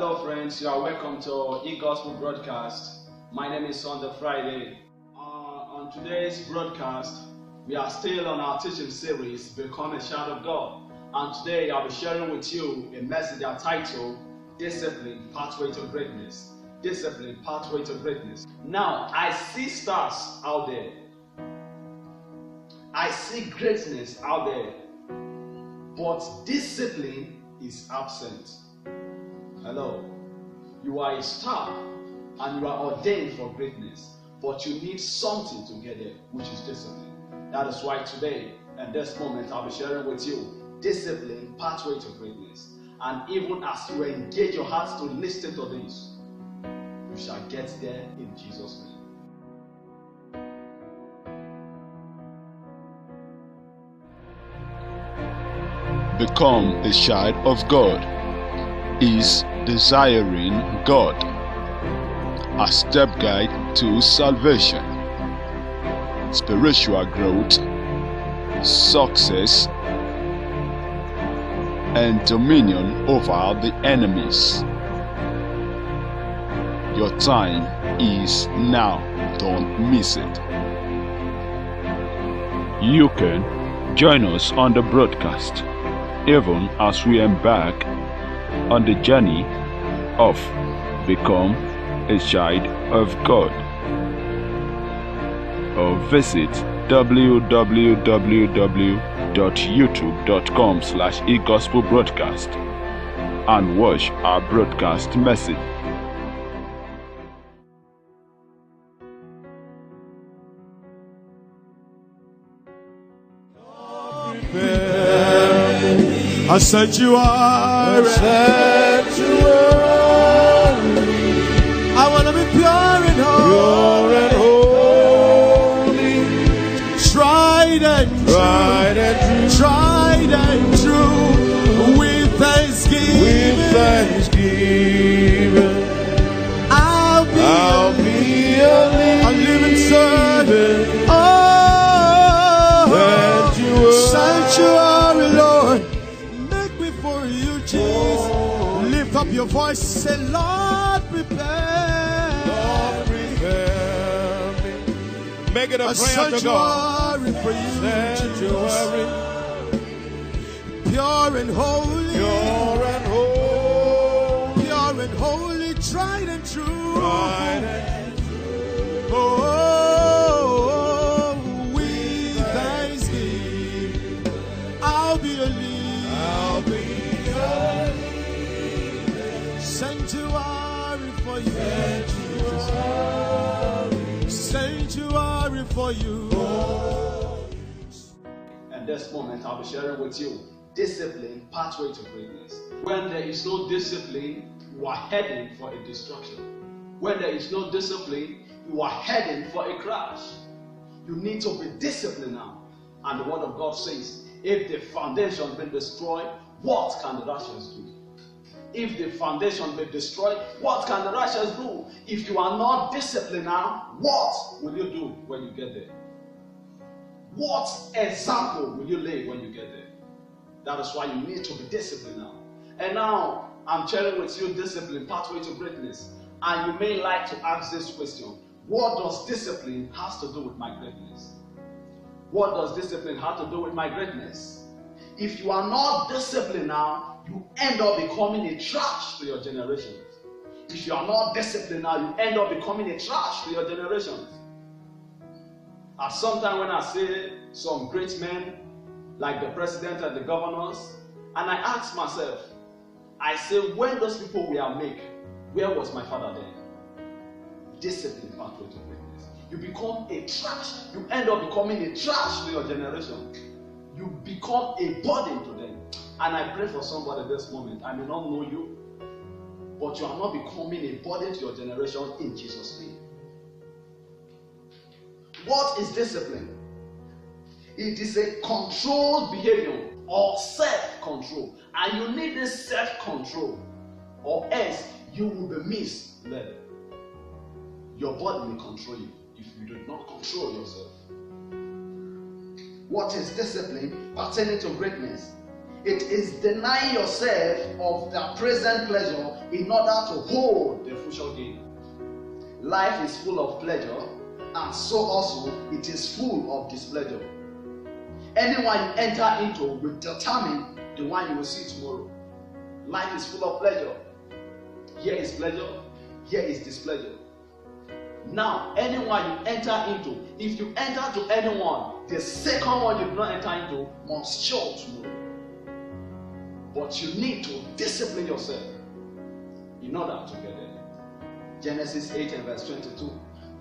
Hello friends, you are welcome to E-Gospel Broadcast. My name is Sunday Friday. On today's broadcast, we are still on our teaching series, Become a Child of God. And today I'll be sharing with you a message entitled, Discipline, Pathway to Greatness. Discipline, Pathway to Greatness. Now, I see stars out there. I see greatness out there. But discipline is absent. Hello, you are a star and you are ordained for greatness, but you need something to get there, which is discipline. That is why today, at this moment, I'll be sharing with you discipline, pathway to greatness. And even as you engage your hearts to listen to this, you shall get there in Jesus' name. Become a child of God is desiring God, a step guide to salvation, spiritual growth, success, and dominion over the enemies. Your time is now. Don't miss it. You can join us on the broadcast even as we embark on the journey of Become a Child of God, or visit www.youtube.com/egospelbroadcast and watch our broadcast message. A sanctuary. I want to be pure and holy. Tried and true. With thanksgiving. I'll be a living servant. Sanctuary, Lord. Lift up your voice, say, Lord, prepare me. Make it a prayer to God. For you, Sanctuary. Pure and holy. Pure and holy, tried and true. Oh, with thanksgiving, I'll be a leader. Sanctuary for you, sanctuary for you. At this moment, I'll be sharing with you discipline, pathway to greatness. When there is no discipline, you are heading for a destruction. When there is no discipline, you are heading for a crash. You need to be disciplined now. And the word of God says, if the foundation has been destroyed, what can the righteous do? If the foundation be destroyed, what can the righteous do? If you are not disciplined now, what will you do when you get there? What example will you lay when you get there? That is why you need to be disciplined now. And now, I'm sharing with you discipline, pathway to greatness. And you may like to ask this question: what does discipline have to do with my greatness? What does discipline have to do with my greatness? If you are not disciplined now, you end up becoming a trash to your generation. If you are not disciplined now, you end up becoming a trash to your generation. At some time when I see some great men, like the president and the governors, and I ask myself, I say, when those people were made, where was my father then? Discipline, pathway to greatness. You become a trash. You end up becoming a trash to your generation. You become a burden to them. And I pray for somebody this moment. I may not know you, but you are not becoming a burden to your generation in Jesus' name. What is discipline? It is a controlled behavior or self-control. And you need this self-control, or else you will be misled. Your body will control you if you do not control yourself. What is discipline pertaining to greatness? It is denying yourself of the present pleasure in order to hold the future gain. Life is full of pleasure, and so also it is full of displeasure. Anyone you enter into will determine the one you will see tomorrow. Life is full of pleasure. Here is pleasure, here is displeasure. Now, anyone you enter into, if you enter to anyone, the second one you do not enter into must show tomorrow. But you need to discipline yourself in order to get there. Genesis 8 and verse 22.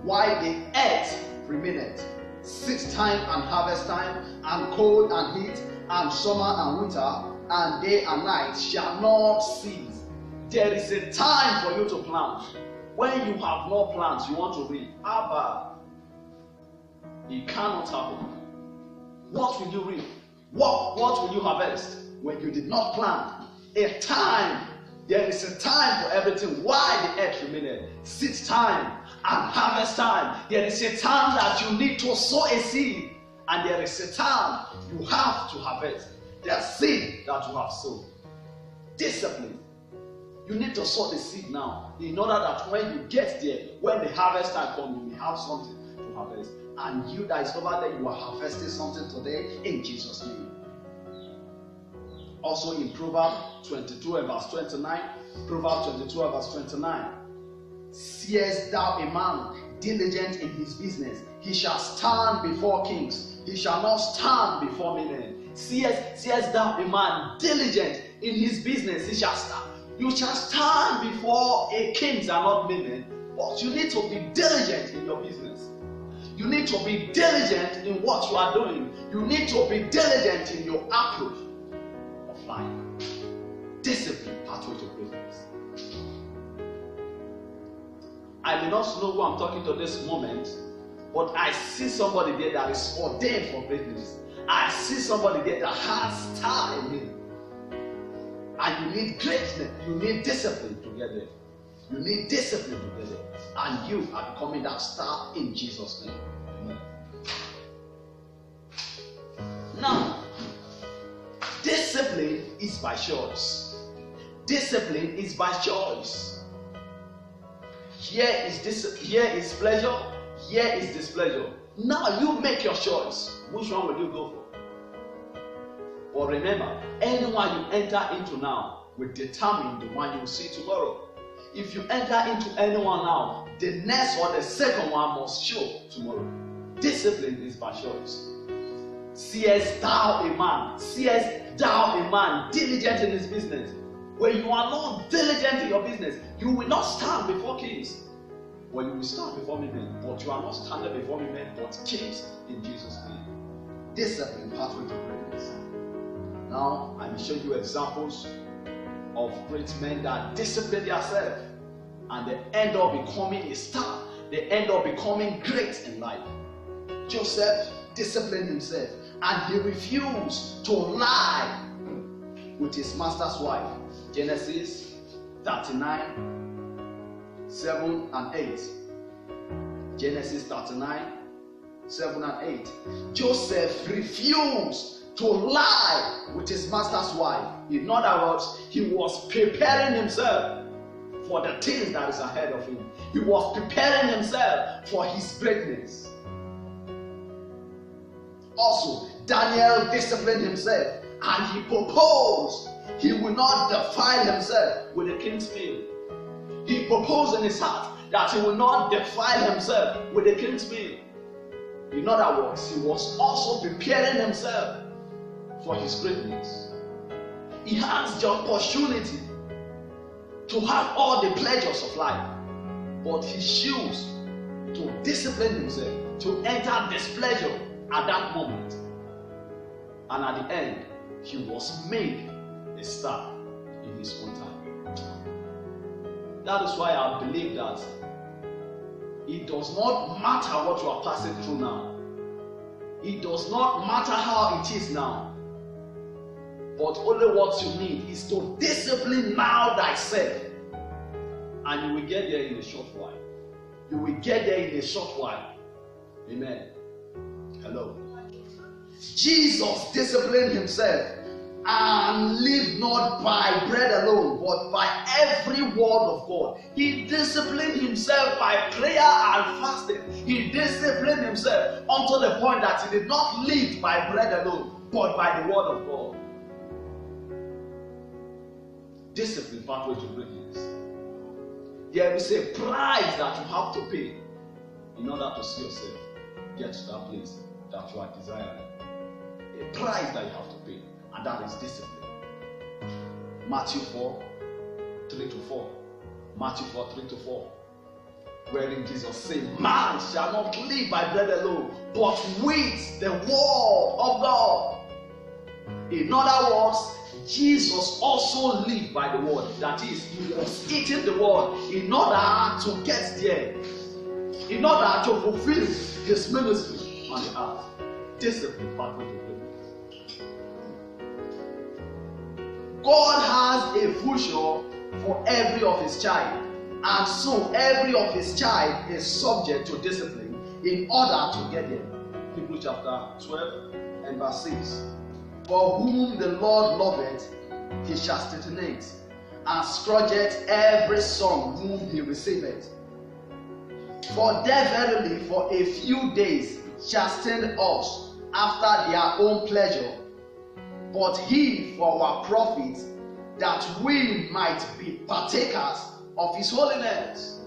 Why the earth remaineth, seed time and harvest time, and cold and heat, and summer and winter, and day and night shall not cease. There is a time for you to plant. When you have no plants, you want to reap. Abba, it cannot happen. What will you reap? What will you harvest when you did not plant? A time. There is a time for everything. Why the earth remained? Seed time and harvest time. There is a time that you need to sow a seed, and there is a time you have to harvest the seed that you have sown. Discipline. You need to sow the seed now, in order that when you get there, when the harvest time comes, you will have something to harvest. And you that is over there, you are harvesting something today in Jesus' name. Also in Proverbs 22 and verse 29, Proverbs 22 and verse 29. Seest thou a man diligent in his business, he shall stand before kings, he shall not stand before men. Seest thou a man diligent in his business, he shall stand. You shall stand before a kings and not men, but you need to be diligent in your business. You need to be diligent in what you are doing. You need to be diligent in your approach of life. Discipline, pathway to greatness. I may not know who I'm talking to this moment, but I see somebody there that is ordained for greatness. I see somebody there that has star in him. And you need greatness, you need discipline to get there. You need discipline to get there. And you are becoming that star in Jesus' name. Amen. Now, discipline is by choice. Discipline is by choice. Here is pleasure, here is displeasure. Now you make your choice. Which one will you go for? But remember, anyone you enter into now will determine the one you will see tomorrow. If you enter into anyone now, the next or the second one must show tomorrow. Discipline is by choice. Seest thou a man diligent in his business? When you are not diligent in your business, you will not stand before kings. Well, you will stand before men, but you are not standing before men, but kings in Jesus' name. Discipline, pathway to greatness. Now, I will show you examples of great men that discipline themselves and they end up becoming a star. They end up becoming great in life. Joseph disciplined himself and he refused to lie with his master's wife. Genesis 39, 7 and 8. Genesis 39, 7 and 8. Joseph refused to lie with his master's wife. In other words, he was preparing himself for the things that is ahead of him. He was preparing himself for his greatness. Also, Daniel disciplined himself and he proposed he will not defile himself with the king's meal. He proposed in his heart that he will not defile himself with the king's meal. In other words, he was also preparing himself for his greatness. He has the opportunity to have all the pleasures of life, but he chose to discipline himself, to enter displeasure at that moment. And at the end, he was made a star in his own time. That is why I believe that it does not matter what you are passing through now. It does not matter how it is now. But only what you need is to discipline now thyself. And you will get there in a short while. You will get there in a short while. Amen. Hello. Jesus disciplined himself and live not by bread alone, but by every word of God. He disciplined himself by prayer and fasting. He disciplined himself unto the point that he did not live by bread alone, but by the word of God. Discipline pathway to greatness. There is a price that you have to pay in order to see yourself get to that place that you are desiring. A price that you have to pay, and that is discipline. Matthew 4, 3-4. Matthew 4, 3-4. Wherein Jesus said, man shall not live by bread alone, but with the word of God. In other words, Jesus also lived by the word. That is, he was eating the word in order to get there, in order to fulfill his ministry on the earth. Discipline pathway to greatness. God has a future for every of his child, and so every of his child is subject to discipline in order to get there. Hebrews chapter 12 and verse 6. For whom the Lord loveth, he chasteneth, and scourgeth every son whom he receiveth. For they verily for a few days chasten us after their own pleasure, but he for our profit, that we might be partakers of his holiness.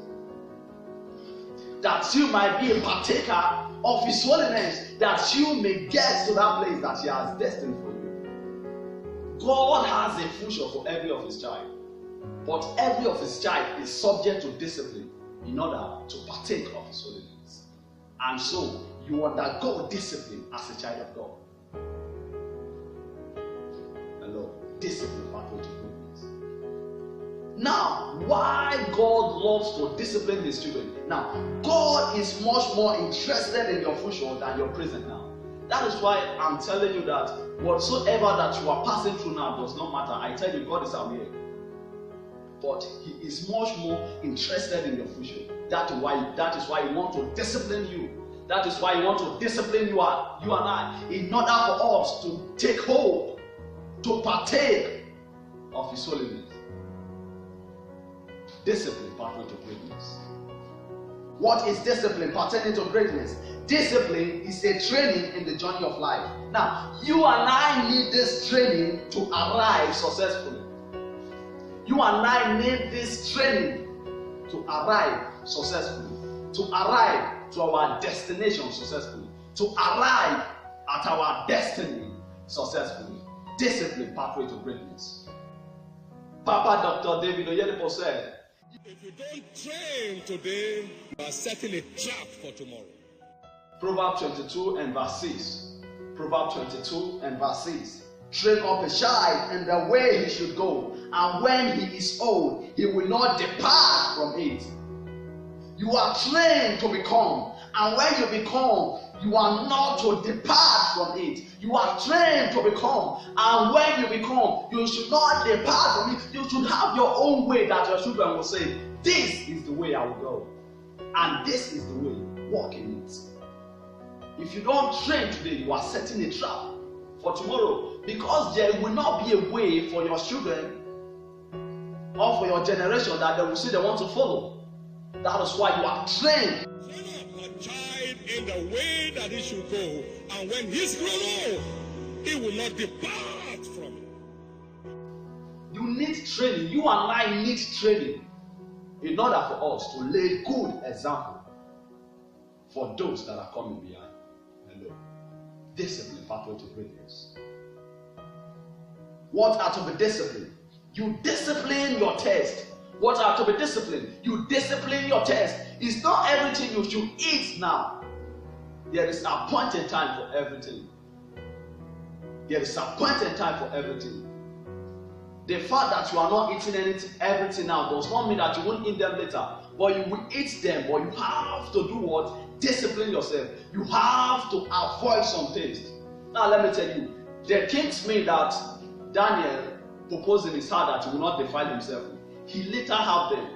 That you might be a partaker of his holiness, that you may get to that place that he has destined for you. God has a future for every of his child, but every of his child is subject to discipline in order to partake of his holiness. And so you undergo discipline as a child of God. Hello, discipline pathway to greatness. Now, why God loves to discipline his children? Now, God is much more interested in your future than your present now. That is why I'm telling you that whatsoever that you are passing through now does not matter. I tell you, God is aware. But he is much more interested in your future. That is why he wants to discipline you. That is why he wants to discipline you and I, in order for us to take hold, to partake of his holiness. Discipline pathway to greatness. What is discipline pertaining to greatness? Discipline is a training in the journey of life. Now, you and I need this training to arrive successfully. You and I need this training to arrive successfully, to arrive to our destination successfully, to arrive at our destiny successfully. Discipline pathway to greatness. Papa Dr. David Oyedepo said, if you don't train today, you are setting a trap for tomorrow. Proverbs 22 and verse 6. Proverbs 22 and verse 6. Train up a child in the way he should go, and when he is old, he will not depart from it. You are trained to become, and when you become, you are not to depart from it. You are trained to become, and when you become, you should not depart from it. You should have your own way that your children will say, this is the way I will go, and this is the way, walk in it. If you don't train today, you are setting a trap for tomorrow, because there will not be a way for your children or for your generation that they will say they want to follow. That is why you are trained. Train up a child in the way that he should go, and when he's grown old, he will not depart from it. You need training. You and I need training in order for us to lay good example for those that are coming behind. Hello. Discipline pathway to greatness. What are to be disciplined? You discipline your test. What are to be disciplined? You discipline your test. It's not everything you should eat now. There is an appointed time for everything. There is an appointed time for everything. The fact that you are not eating everything now does not mean that you won't eat them later. But you will eat them. But you have to do what? Discipline yourself. You have to avoid some things. Now let me tell you, the king's meat that Daniel proposed in his heart that he will not defile himself, he later had them.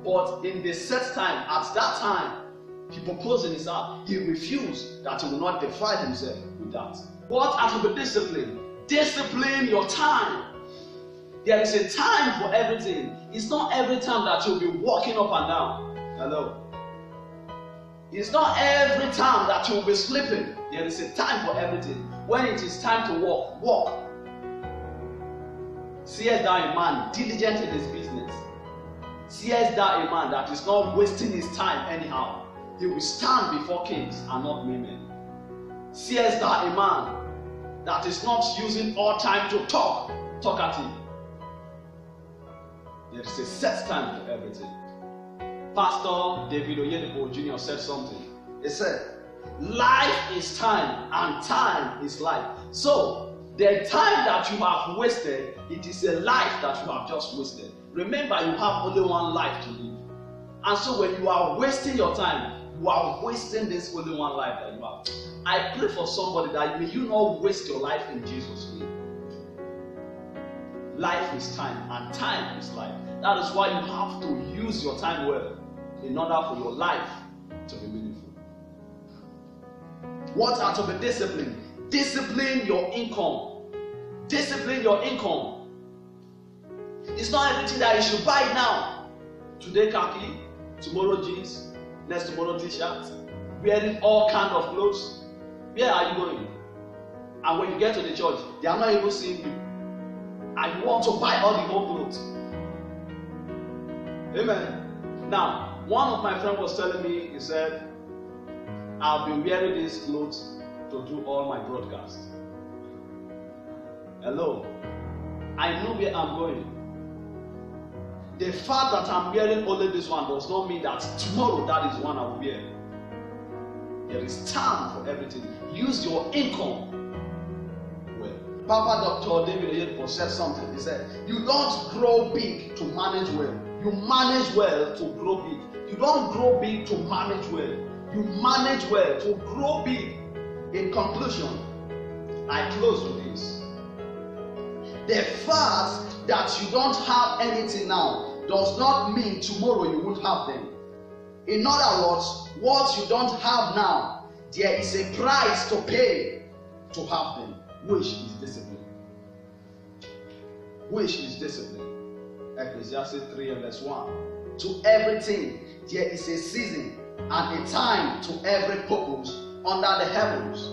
But in the set time, at that time, he proposed in his heart, he refused that he will not defile himself with that. What are to be disciplined? discipline your time. There is a time for everything. It's not every time that you'll be walking up and down. Hello. It's not every time that you'll be sleeping. There is a time for everything. When it is time to walk, walk. Seest thou a man diligent in his business? Seest thou a man that is not wasting his time anyhow? He will stand before kings and not women. Seest thou a man that is not using all time to talk talkative? There is a set time for everything. Pastor David Oyedepo Jr. said something. He said, life is time and time is life. So, the time that you have wasted, it is a life that you have just wasted. Remember, you have only one life to live. And so when you are wasting your time, you are wasting this only one life that you have. I pray for somebody that may you not waste your life in Jesus' name. Life is time and time is life. That is why you have to use your time well in order for your life to be meaningful. What are to be disciplined? Discipline your income. Discipline your income. It's not everything that you should buy now. Today khaki, tomorrow jeans, next tomorrow t-shirt, wearing all kinds of clothes. Where are you going? And when you get to the church, they are not even seeing you. And you want to buy all the old clothes. Amen. Now, one of my friends was telling me, he said, I've been wearing these clothes to do all my broadcasts. Hello. I know where I'm going. The fact that I'm wearing only this one does not mean that tomorrow that is one I will wear. There is time for everything. Use your income well. Papa Dr. David Oyedepo said something. He said, you don't grow big to manage well. You manage well to grow big. You don't grow big to manage well. You manage well to grow big. In conclusion, I close with this. The fact that you don't have anything now does not mean tomorrow you won't have them. In other words, what you don't have now, there is a price to pay to have them, which is discipline. Which is discipline. Ecclesiastes 3 and verse 1. To everything there is a season and a time to every purpose under the heavens.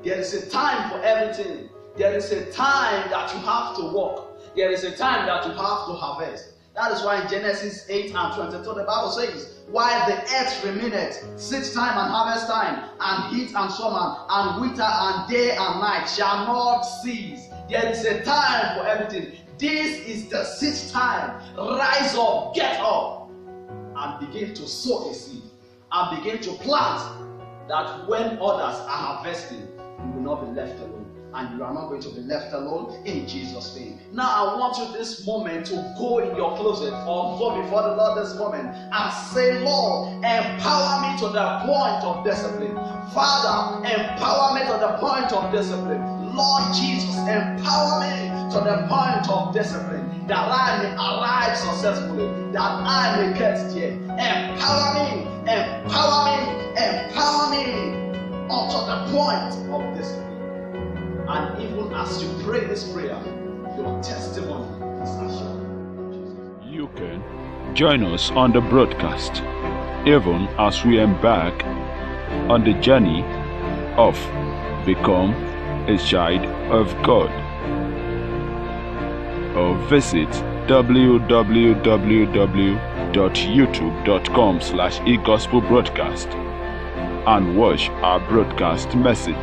There is a time for everything. There is a time that you have to work. There is a time that you have to harvest. That is why in Genesis 8 and 22 the Bible says, while the earth remaineth, seed time and harvest time, and heat and summer, and winter and day and night shall not cease. There is a time for everything. This is the seed time. Rise up, get up, and begin to sow a seed, and begin to plant, that when others are harvesting, you will not be left alone. And you are not going to be left alone in Jesus' name. Now I want you this moment to go in your closet or go before the Lord this moment and say, Lord, empower me to the point of discipline. Father, empower me to the point of discipline. Lord Jesus, empower me to the point of discipline, that I may arrive successfully, that I may get there. Empower me, empower me, empower me unto the point of discipline. And even as you pray this prayer, your testimony is assured. You can join us on the broadcast, even as we embark on the journey of Become a Child of God. Or visit www.youtube.com/egospelbroadcast and watch our broadcast message.